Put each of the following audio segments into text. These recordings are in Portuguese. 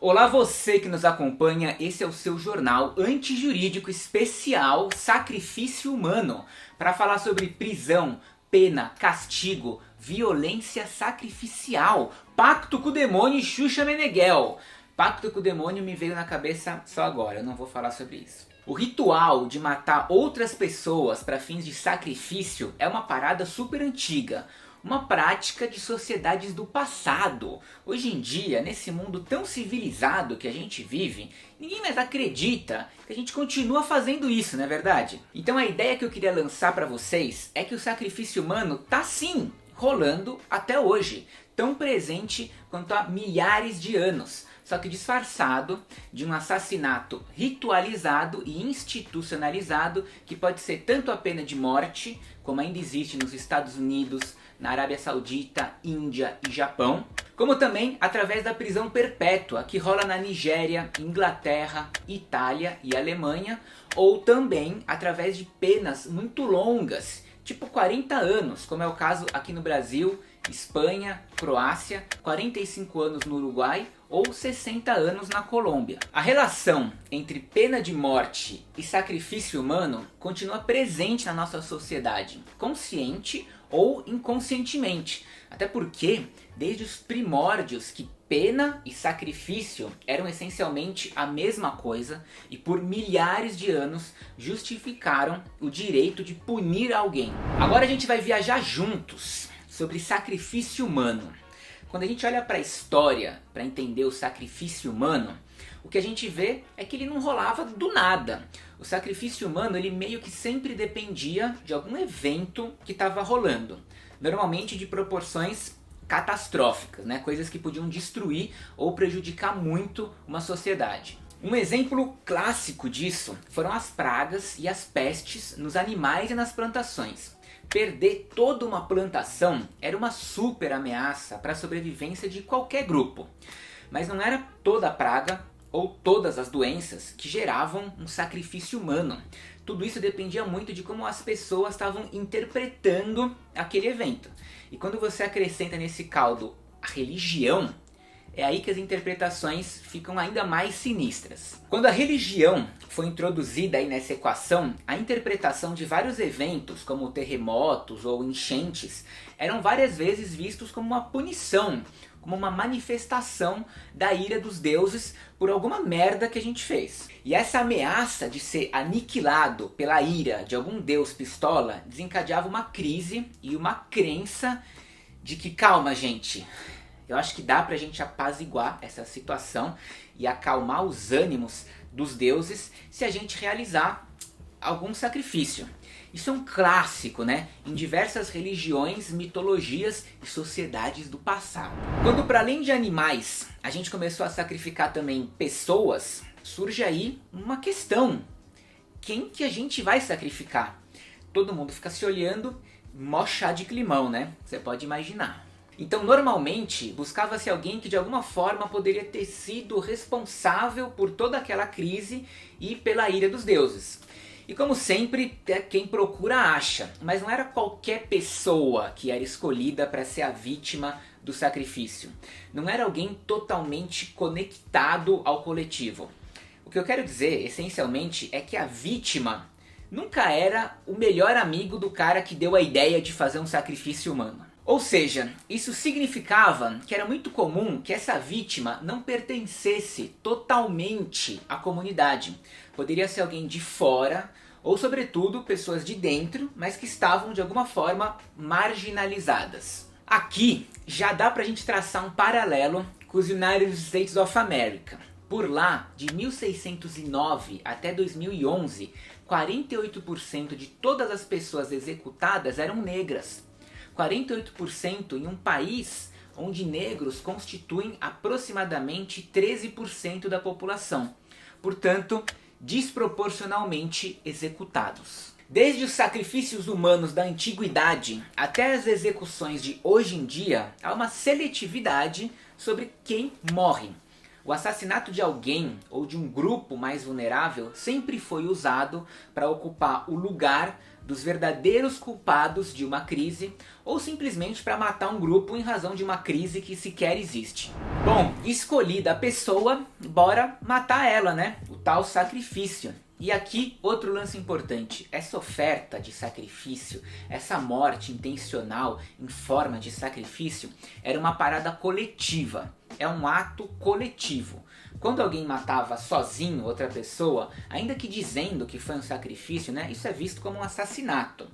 Olá você que nos acompanha, esse é o seu jornal antijurídico especial Sacrifício Humano, para falar sobre prisão, pena, castigo, violência sacrificial, pacto com o demônio e Xuxa Meneghel. Pacto com o demônio me veio na cabeça só agora, eu não vou falar sobre isso. O ritual de matar outras pessoas para fins de sacrifício é uma parada super antiga. Uma prática de sociedades do passado. Hoje em dia, nesse mundo tão civilizado que a gente vive, ninguém mais acredita que a gente continua fazendo isso, não é verdade? Então a ideia que eu queria lançar para vocês é que o sacrifício humano tá sim rolando até hoje, tão presente quanto há milhares de anos, só que disfarçado de um assassinato ritualizado e institucionalizado que pode ser tanto a pena de morte, como ainda existe nos Estados Unidos, na Arábia Saudita, Índia e Japão, como também através da prisão perpétua que rola na Nigéria, Inglaterra, Itália e Alemanha, ou também através de penas muito longas, tipo 40 anos, como é o caso aqui no Brasil, Espanha, Croácia, 45 anos no Uruguai ou 60 anos na Colômbia. A relação entre pena de morte e sacrifício humano continua presente na nossa sociedade, consciente ou inconscientemente. Até porque, desde os primórdios, que pena e sacrifício eram essencialmente a mesma coisa e por milhares de anos justificaram o direito de punir alguém. Agora a gente vai viajar juntos sobre sacrifício humano. Quando a gente olha para a história para entender o sacrifício humano, o que a gente vê é que ele não rolava do nada. O sacrifício humano ele meio que sempre dependia de algum evento que estava rolando. Normalmente de proporções catastróficas, né? Coisas que podiam destruir ou prejudicar muito uma sociedade. Um exemplo clássico disso foram as pragas e as pestes nos animais e nas plantações. Perder toda uma plantação era uma super ameaça para a sobrevivência de qualquer grupo. Mas não era toda a praga ou todas as doenças que geravam um sacrifício humano. Tudo isso dependia muito de como as pessoas estavam interpretando aquele evento. E quando você acrescenta nesse caldo a religião, é aí que as interpretações ficam ainda mais sinistras. Quando a religião foi introduzida aí nessa equação, a interpretação de vários eventos, como terremotos ou enchentes, eram várias vezes vistos como uma punição, como uma manifestação da ira dos deuses por alguma merda que a gente fez. E essa ameaça de ser aniquilado pela ira de algum deus pistola desencadeava uma crise e uma crença de que, calma gente, eu acho que dá pra gente apaziguar essa situação e acalmar os ânimos dos deuses se a gente realizar algum sacrifício. Isso é um clássico, né? Em diversas religiões, mitologias e sociedades do passado. Quando para além de animais, a gente começou a sacrificar também pessoas, surge aí uma questão. Quem que a gente vai sacrificar? Todo mundo fica se olhando, mó chá de climão, né? Você pode imaginar. Então normalmente buscava-se alguém que de alguma forma poderia ter sido responsável por toda aquela crise e pela ira dos deuses. E como sempre, quem procura acha, mas não era qualquer pessoa que era escolhida para ser a vítima do sacrifício. Não era alguém totalmente conectado ao coletivo. O que eu quero dizer, essencialmente, é que a vítima nunca era o melhor amigo do cara que deu a ideia de fazer um sacrifício humano. Ou seja, isso significava que era muito comum que essa vítima não pertencesse totalmente à comunidade. Poderia ser alguém de fora, ou sobretudo pessoas de dentro, mas que estavam de alguma forma marginalizadas. Aqui já dá pra gente traçar um paralelo com os United States of America. Por lá, de 1609 até 2011, 48% de todas as pessoas executadas eram negras. 48% em um país onde negros constituem aproximadamente 13% da população. Portanto, desproporcionalmente executados. Desde os sacrifícios humanos da antiguidade até as execuções de hoje em dia, há uma seletividade sobre quem morre. O assassinato de alguém ou de um grupo mais vulnerável sempre foi usado para ocupar o lugar dos verdadeiros culpados de uma crise, ou simplesmente para matar um grupo em razão de uma crise que sequer existe. Bom, escolhida a pessoa, bora matar ela, né? O tal sacrifício. E aqui outro lance importante, essa oferta de sacrifício, essa morte intencional em forma de sacrifício, era uma parada coletiva, é um ato coletivo. Quando alguém matava sozinho outra pessoa, ainda que dizendo que foi um sacrifício, né, isso é visto como um assassinato.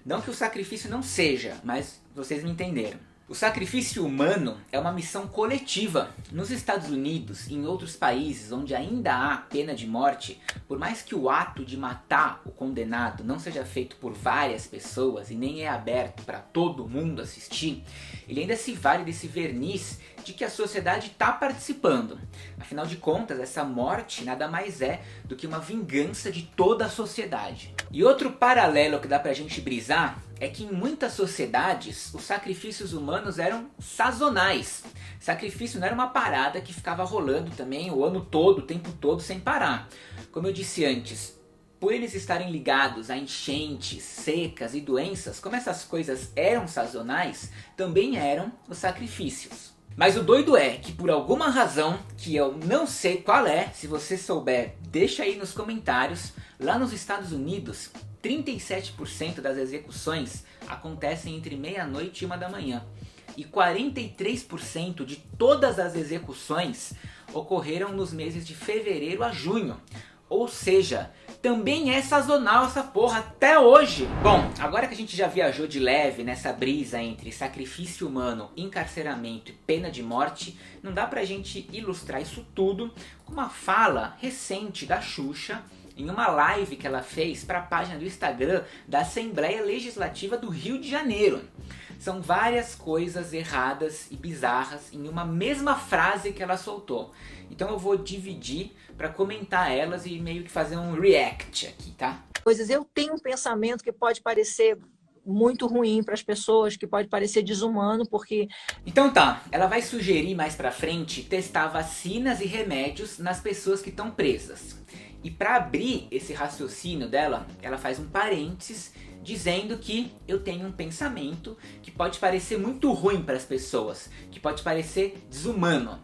Não que o sacrifício não seja, mas vocês me entenderam. O sacrifício humano é uma missão coletiva. Nos Estados Unidos e em outros países onde ainda há pena de morte, por mais que o ato de matar o condenado não seja feito por várias pessoas e nem é aberto para todo mundo assistir, ele ainda se vale desse verniz de que a sociedade está participando. Afinal de contas, essa morte nada mais é do que uma vingança de toda a sociedade. E outro paralelo que dá pra gente brisar é que em muitas sociedades os sacrifícios humanos eram sazonais. Sacrifício não era uma parada que ficava rolando também o ano todo, o tempo todo, sem parar. Como eu disse antes, por eles estarem ligados a enchentes, secas e doenças, como essas coisas eram sazonais, também eram os sacrifícios. Mas o doido é que por alguma razão, que eu não sei qual é, se você souber, deixa aí nos comentários, lá nos Estados Unidos, 37% das execuções acontecem entre meia-noite e 1 da manhã. E 43% de todas as execuções ocorreram nos meses de fevereiro a junho. Ou seja, também é sazonal essa porra até hoje. Bom, agora que a gente já viajou de leve nessa brisa entre sacrifício humano, encarceramento e pena de morte, não dá pra gente ilustrar isso tudo com uma fala recente da Xuxa em uma live que ela fez para a página do Instagram da Assembleia Legislativa do Rio de Janeiro. São várias coisas erradas e bizarras em uma mesma frase que ela soltou. Então eu vou dividir para comentar elas e meio que fazer um react aqui, tá? Eu tenho um pensamento que pode parecer muito ruim para as pessoas, que pode parecer desumano, porque... Então tá, ela vai sugerir mais pra frente testar vacinas e remédios nas pessoas que estão presas. E para abrir esse raciocínio dela, ela faz um parênteses dizendo que eu tenho um pensamento que pode parecer muito ruim para as pessoas, que pode parecer desumano.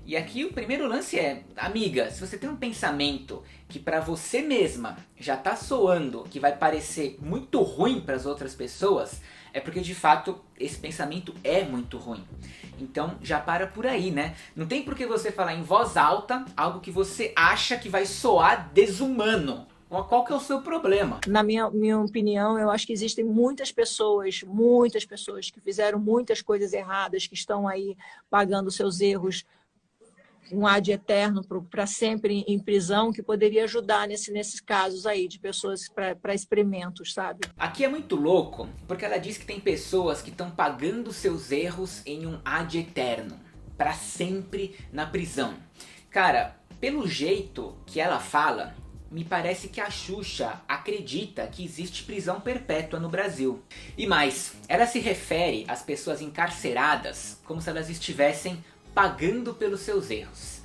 E aqui o primeiro lance é, amiga, se você tem um pensamento que para você mesma já tá soando que vai parecer muito ruim para as outras pessoas, é porque de fato esse pensamento é muito ruim. Então já para por aí, né? Não tem por que você falar em voz alta algo que você acha que vai soar desumano. Qual que é o seu problema? Na minha opinião, eu acho que existem muitas pessoas que fizeram muitas coisas erradas, que estão aí pagando seus erros um ad eterno para sempre em prisão, que poderia ajudar nesses casos aí de pessoas para experimentos, sabe? Aqui é muito louco, porque ela diz que tem pessoas que estão pagando seus erros em um ad eterno, para sempre na prisão. Cara, pelo jeito que ela fala, me parece que a Xuxa acredita que existe prisão perpétua no Brasil. E mais, ela se refere às pessoas encarceradas como se elas estivessem pagando pelos seus erros.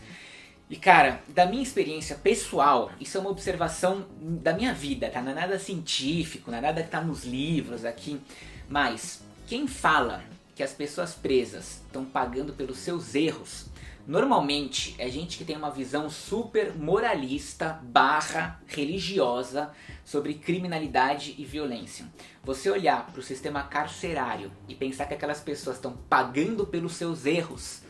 E cara, da minha experiência pessoal, isso é uma observação da minha vida, tá? Não é nada científico, não é nada que tá nos livros aqui. Mas quem fala que as pessoas presas estão pagando pelos seus erros, normalmente é gente que tem uma visão super moralista / religiosa sobre criminalidade e violência. Você olhar para o sistema carcerário e pensar que aquelas pessoas estão pagando pelos seus erros,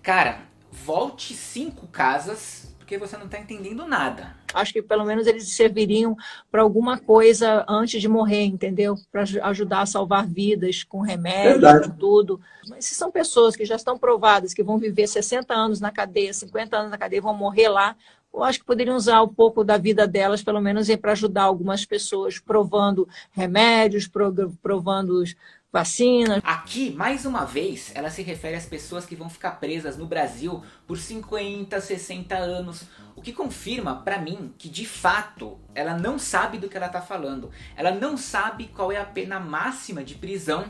cara, volte 5 casas, porque você não está entendendo nada. Acho que pelo menos eles serviriam para alguma coisa antes de morrer, entendeu? Para ajudar a salvar vidas com remédio, com tudo. Mas se são pessoas que já estão provadas, que vão viver 60 anos na cadeia, 50 anos na cadeia, vão morrer lá, eu acho que poderiam usar um pouco da vida delas, pelo menos, para ajudar algumas pessoas, provando remédios, provando vacina. Aqui, mais uma vez, ela se refere às pessoas que vão ficar presas no Brasil por 50, 60 anos. O que confirma pra mim que, de fato, ela não sabe do que ela tá falando. Ela não sabe qual é a pena máxima de prisão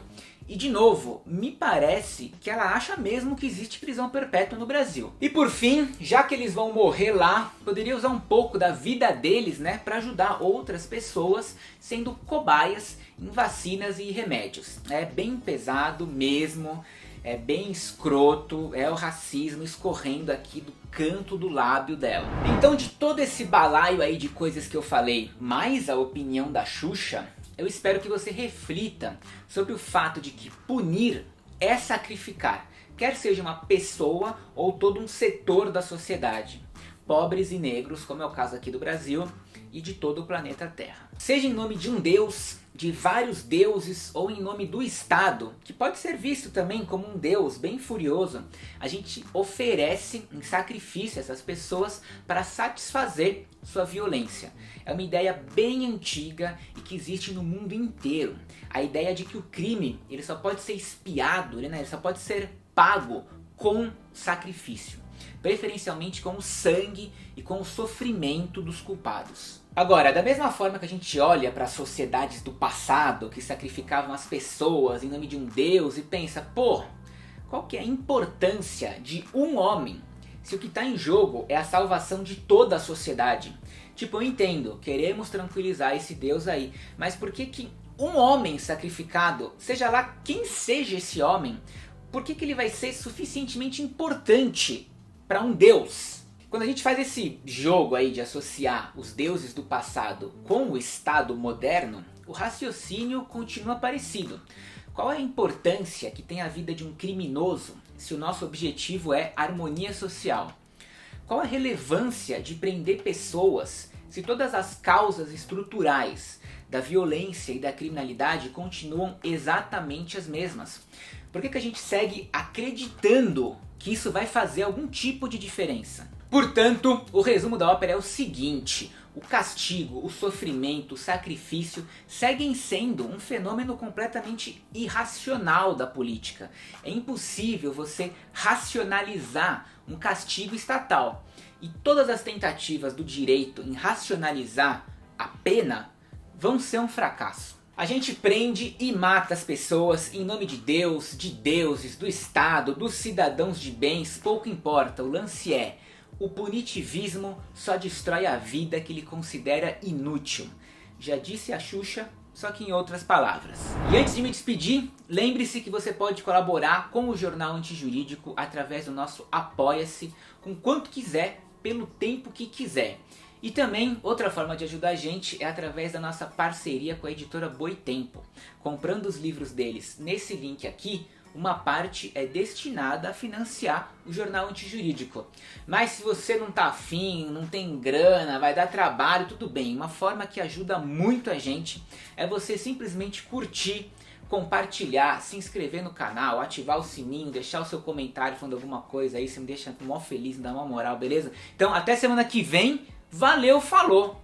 E de novo, me parece que ela acha mesmo que existe prisão perpétua no Brasil. E por fim, já que eles vão morrer lá, poderia usar um pouco da vida deles, né, para ajudar outras pessoas sendo cobaias em vacinas e remédios. É bem pesado mesmo, é bem escroto, é o racismo escorrendo aqui do canto do lábio dela. Então, de todo esse balaio aí de coisas que eu falei, mais a opinião da Xuxa, eu espero que você reflita sobre o fato de que punir é sacrificar, quer seja uma pessoa ou todo um setor da sociedade, pobres e negros, como é o caso aqui do Brasil e de todo o planeta Terra. Seja em nome de um deus, de vários deuses ou em nome do Estado, que pode ser visto também como um deus bem furioso, a gente oferece em sacrifício essas pessoas para satisfazer sua violência. É uma ideia bem antiga e que existe no mundo inteiro. A ideia de que o crime ele só pode ser expiado, né? Ele só pode ser pago com sacrifício. Preferencialmente com o sangue e com o sofrimento dos culpados. Agora, da mesma forma que a gente olha para as sociedades do passado que sacrificavam as pessoas em nome de um deus e pensa, pô, qual que é a importância de um homem se o que está em jogo é a salvação de toda a sociedade? Tipo, eu entendo, queremos tranquilizar esse deus aí, mas por que que um homem sacrificado, seja lá quem seja esse homem, por que que ele vai ser suficientemente importante para um deus? Quando a gente faz esse jogo aí de associar os deuses do passado com o Estado moderno, o raciocínio continua parecido. Qual é a importância que tem a vida de um criminoso se o nosso objetivo é harmonia social? Qual a relevância de prender pessoas se todas as causas estruturais da violência e da criminalidade continuam exatamente as mesmas? Por que a gente segue acreditando que isso vai fazer algum tipo de diferença? Portanto, o resumo da ópera é o seguinte: o castigo, o sofrimento, o sacrifício seguem sendo um fenômeno completamente irracional da política. É impossível você racionalizar um castigo estatal. E todas as tentativas do direito em racionalizar a pena vão ser um fracasso. A gente prende e mata as pessoas em nome de Deus, de deuses, do Estado, dos cidadãos de bens, pouco importa, o lance é: o punitivismo só destrói a vida que ele considera inútil. Já disse a Xuxa, só que em outras palavras. E antes de me despedir, lembre-se que você pode colaborar com o Jornal Antijurídico através do nosso Apoia-se, com quanto quiser, pelo tempo que quiser. E também, outra forma de ajudar a gente é através da nossa parceria com a editora Boitempo. Comprando os livros deles nesse link aqui, uma parte é destinada a financiar o Jornal Antijurídico. Mas se você não tá afim, não tem grana, vai dar trabalho, tudo bem. Uma forma que ajuda muito a gente é você simplesmente curtir, compartilhar, se inscrever no canal, ativar o sininho, deixar o seu comentário falando alguma coisa aí, você me deixa mó feliz, me dá uma moral, beleza? Então até semana que vem, valeu, falou!